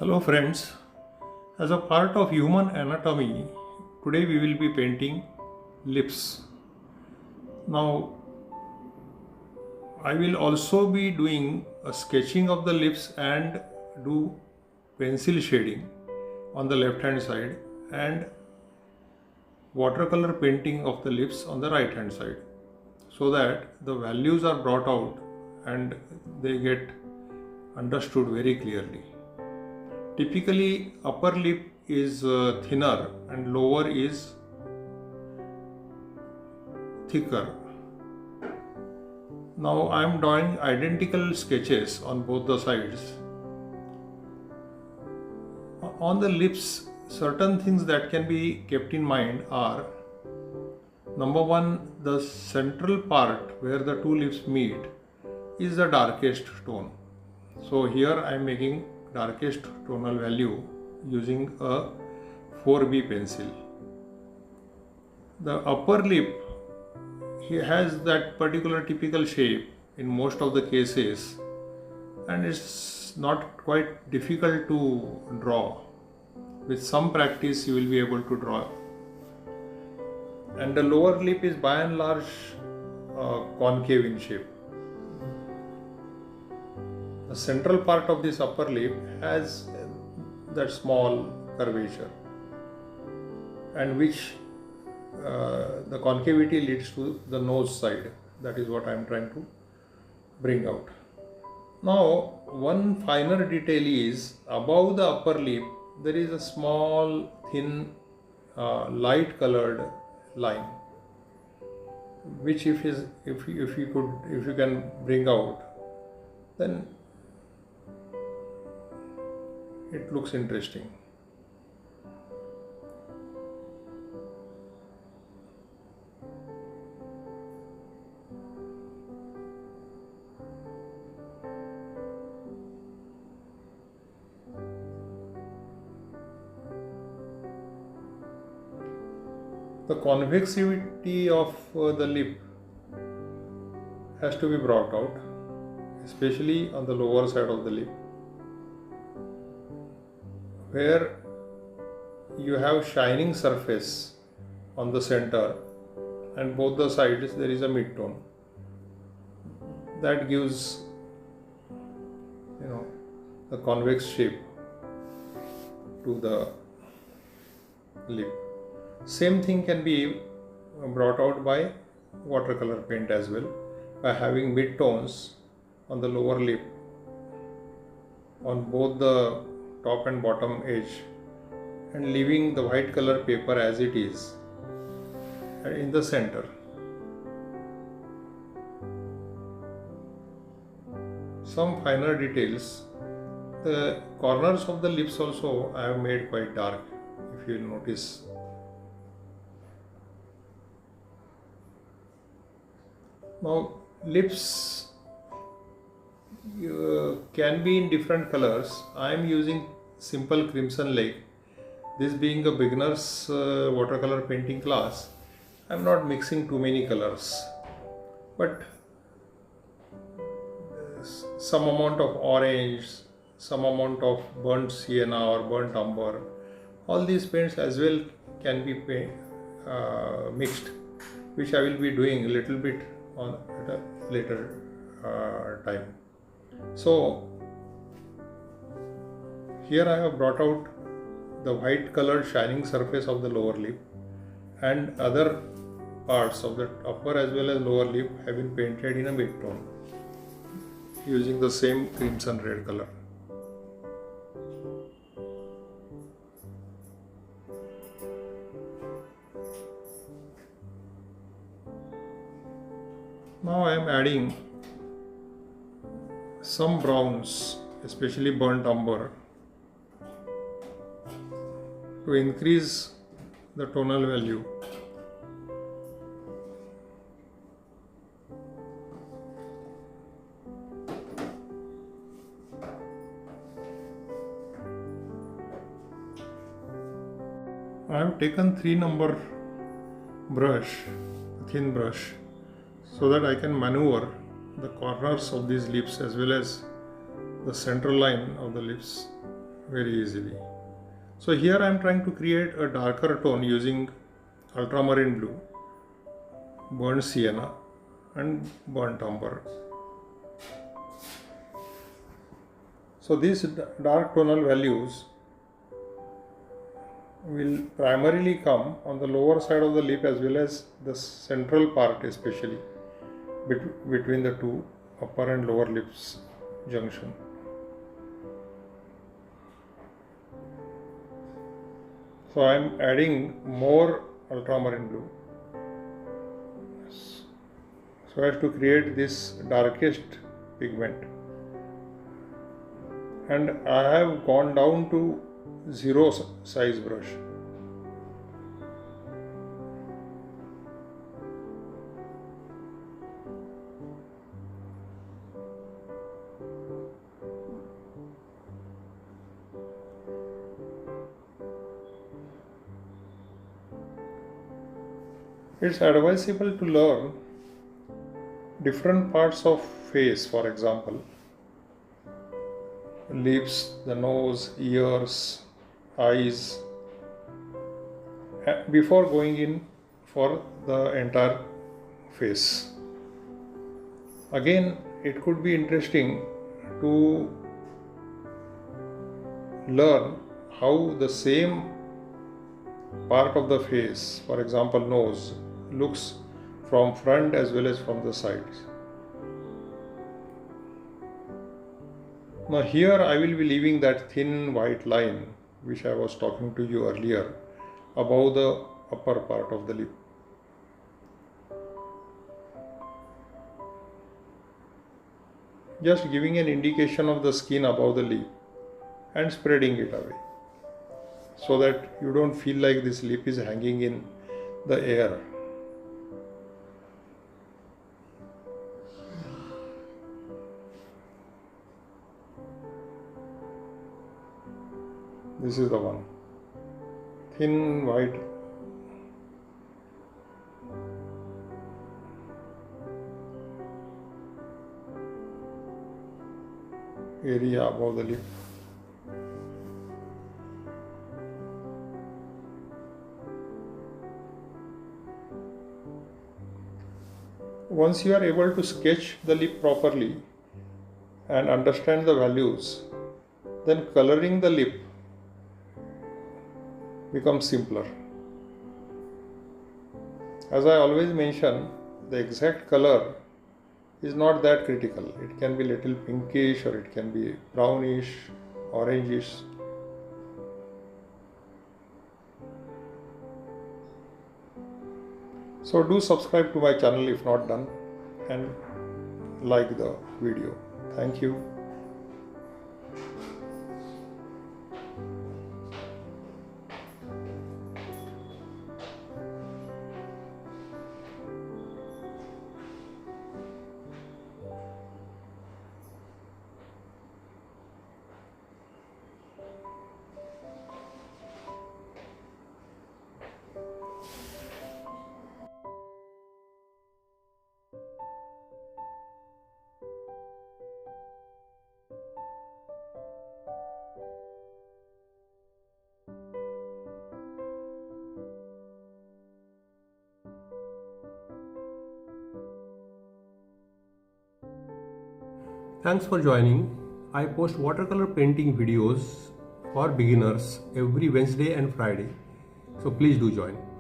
Hello friends, as a part of human anatomy, today we will be painting lips. Now, I will also be doing a sketching of the lips and do pencil shading on the left hand side and watercolor painting of the lips on the right hand side, so that the values are brought out and they get understood very clearly. Typically, upper lip is thinner and lower is thicker. Now I am drawing identical sketches on both the sides. On the lips, certain things that can be kept in mind are: number one, the central part where the two lips meet is the darkest tone. So here I am making darkest tonal value using a 4B pencil. The upper lip, he has that particular typical shape in most of the cases, and it's not quite difficult to draw. With some practice you will be able to draw. And the lower lip is by and large concave in shape. The central part of this upper lip has that small curvature, and which the concavity leads to the nose side. That is what I am trying to bring out. Now, one finer detail is above the upper lip there is a small thin light colored line, which if you can bring out, then it looks interesting. The convexity of the lip has to be brought out, especially on the lower side of the lip, where you have shining surface on the center and both the sides there is a mid-tone that gives the convex shape to the lip. Same thing can be brought out by watercolor paint as well, by having mid-tones on the lower lip on both the top and bottom edge, and leaving the white color paper as it is in the center. Some finer details. The corners of the lips also I have made quite dark, if you notice. Now, lips can be in different colors. I am using simple crimson lake. This being a beginner's watercolor painting class, I am not mixing too many colors, but some amount of orange, some amount of burnt sienna or burnt umber, all these paints as well can be mixed, which I will be doing a little bit at a later time. So here I have brought out the white colored shining surface of the lower lip, and other parts of the upper as well as lower lip have been painted in a mid-tone using the same crimson red color. Now I am adding some browns, especially burnt umber, to increase the tonal value. I have taken 3 number brush, thin brush, so that I can maneuver the corners of these lips as well as the central line of the lips very easily. So here I am trying to create a darker tone using ultramarine blue, burnt sienna and burnt umber. So these dark tonal values will primarily come on the lower side of the lip as well as the central part, especially between the two upper and lower lips junction. So I am adding more ultramarine blue so as to create this darkest pigment, and I have gone down to 0 size brush. It's advisable to learn different parts of face, for example, lips, the nose, ears, eyes, before going in for the entire face. Again, it could be interesting to learn how the same part of the face, for example nose, looks from front as well as from the sides. Now here I will be leaving that thin white line which I was talking to you earlier above the upper part of the lip. Just giving an indication of the skin above the lip and spreading it away so that you don't feel like this lip is hanging in the air. This is the one. Thin white area above the lip. Once you are able to sketch the lip properly and understand the values, then coloring the lip becomes simpler. As I always mention, the exact color is not that critical. It can be little pinkish or it can be brownish, orangish. So do subscribe to my channel if not done, and like the video. Thank you. Thanks for joining. I post watercolor painting videos for beginners every Wednesday and Friday. So please do join.